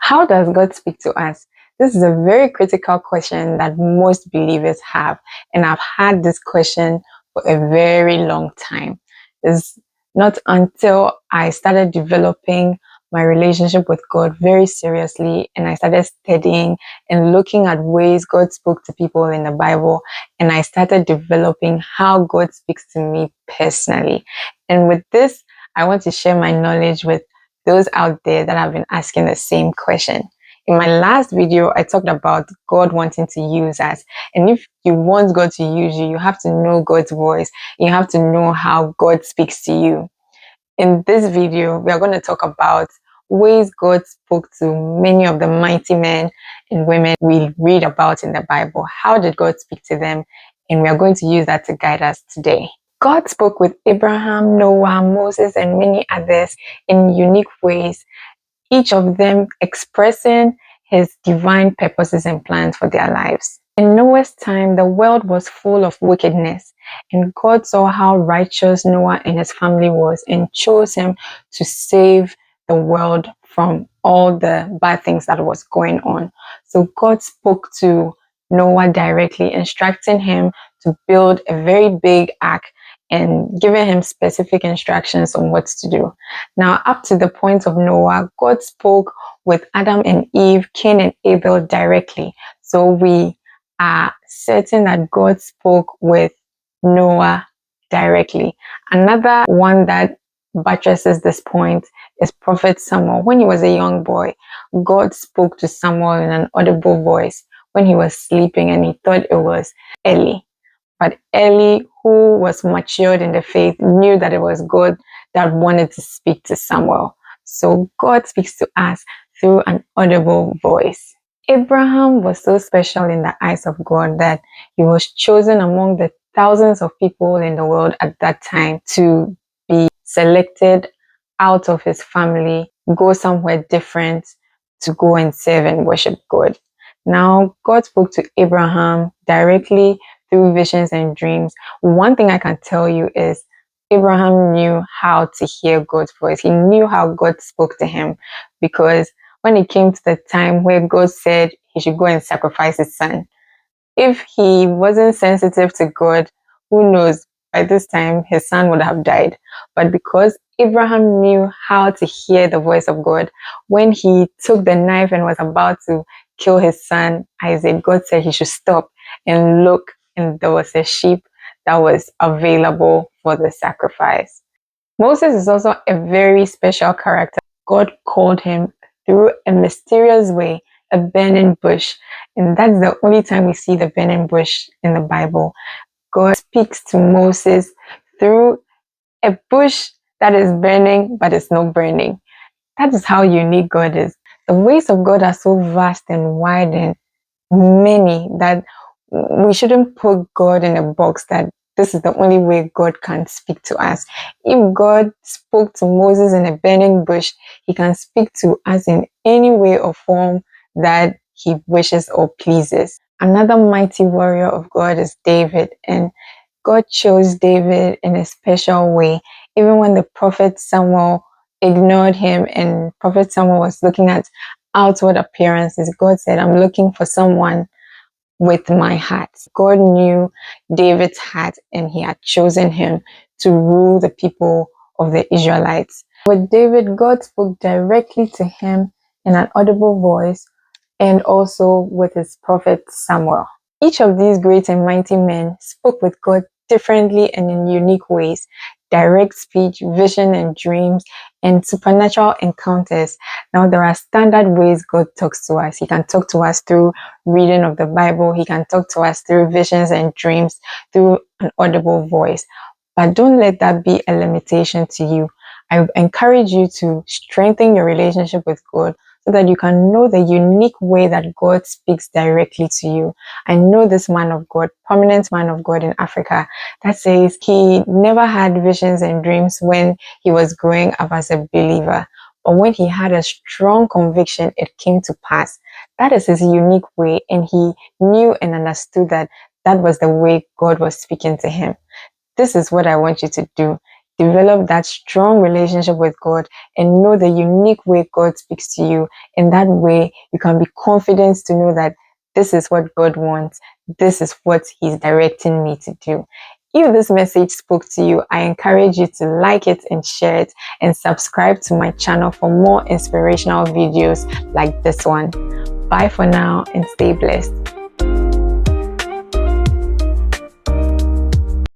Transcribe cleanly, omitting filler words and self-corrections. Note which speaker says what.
Speaker 1: How does God speak to us? This is a very critical question that most believers have, and I've had this question for a very long time. It's not until I started developing my relationship with God very seriously and I started studying and looking at ways God spoke to people in the Bible, and I started developing how God speaks to me personally. And with this, I want to share my knowledge with those out there that have been asking the same question. In my last video, I talked about God wanting to use us. And if you want God to use you, you have to know God's voice. You have to know how God speaks to you. In this video, we are going to talk about ways God spoke to many of the mighty men and women we read about in the Bible. How did God speak to them? And we are going to use that to guide us today. God spoke with Abraham, Noah, Moses, and many others in unique ways, each of them expressing his divine purposes and plans for their lives. In Noah's time, the world was full of wickedness, and God saw how righteous Noah and his family was and chose him to save the world from all the bad things that was going on. So God spoke to Noah directly, instructing him to build a very big ark and giving him specific instructions on what to do. Now, up to the point of Noah, God spoke with Adam and Eve, Cain and Abel directly. So we are certain that God spoke with Noah directly. Another one that buttresses this point is Prophet Samuel. When he was a young boy, God spoke to Samuel in an audible voice when he was sleeping, and he thought it was Eli. But Eli, who was matured in the faith, knew that it was God that wanted to speak to Samuel. So God speaks to us through an audible voice. Abraham was so special in the eyes of God that he was chosen among the thousands of people in the world at that time to be selected out of his family, go somewhere different to go and serve and worship God. Now, God spoke to Abraham directly through visions and dreams. One thing I can tell you is Abraham knew how to hear God's voice. He knew how God spoke to him, because when it came to the time where God said he should go and sacrifice his son, if he wasn't sensitive to God, who knows, by this time his son would have died. But because Abraham knew how to hear the voice of God, when he took the knife and was about to kill his son Isaac, God said he should stop and look, and there was a sheep that was available for the sacrifice. Moses is also a very special character. God called him through a mysterious way, a burning bush. And that's the only time we see the burning bush in the Bible. God speaks to Moses through a bush that is burning, but it's not burning. That is how unique God is. The ways of God are so vast and wide and many that we shouldn't put God in a box that this is the only way God can speak to us. If God spoke to Moses in a burning bush, he can speak to us in any way or form that he wishes or pleases. Another mighty warrior of God is David, and God chose David in a special way. Even when the prophet Samuel ignored him and prophet Samuel was looking at outward appearances, God said, I'm looking for someone with my heart. God knew David's heart, and he had chosen him to rule the people of the Israelites. With David, God spoke directly to him in an audible voice, and also with his prophet Samuel. Each of these great and mighty men spoke with God differently and in unique ways. Direct speech, vision and dreams, and supernatural encounters. Now, there are standard ways God talks to us. He can talk to us through reading of the Bible. He can talk to us through visions and dreams, through an audible voice. But don't let that be a limitation to you. I encourage you to strengthen your relationship with God so that you can know the unique way that God speaks directly to you. I know this man of God, prominent man of God in Africa, that says he never had visions and dreams when he was growing up as a believer. But when he had a strong conviction, it came to pass. That is his unique way, and he knew and understood that that was the way God was speaking to him. This is what I want you to do. develop that strong relationship with God and know the unique way God speaks to you. In that way, you can be confident to know that this is what God wants. This is what He's directing me to do. If this message spoke to you, I encourage you to like it and share it, and subscribe to my channel for more inspirational videos like this one. Bye for now and stay blessed.